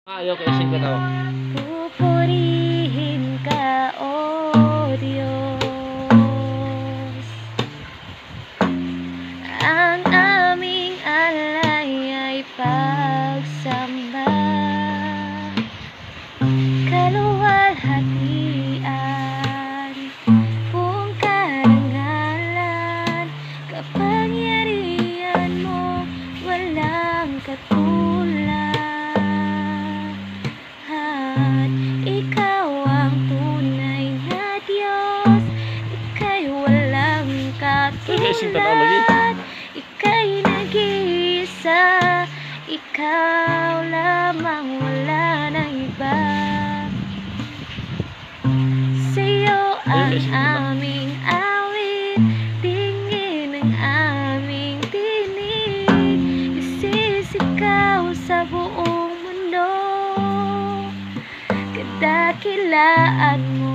Okay, sige daw. Pupurihin ka, O Diyos. Ang aming alay ay pagsamba, kaluwalhatian, buong karangalan, kapangyarihan mo walang katulad. Ikaw ang tunay na Diyos, ika'y walang katulad, ika'y nag-iisa, ikaw lamang, wala nang iba. Sa'yo ang aming awit, tingin ang aming tinig, isisigaw sa buong mundo, kadakilaan mo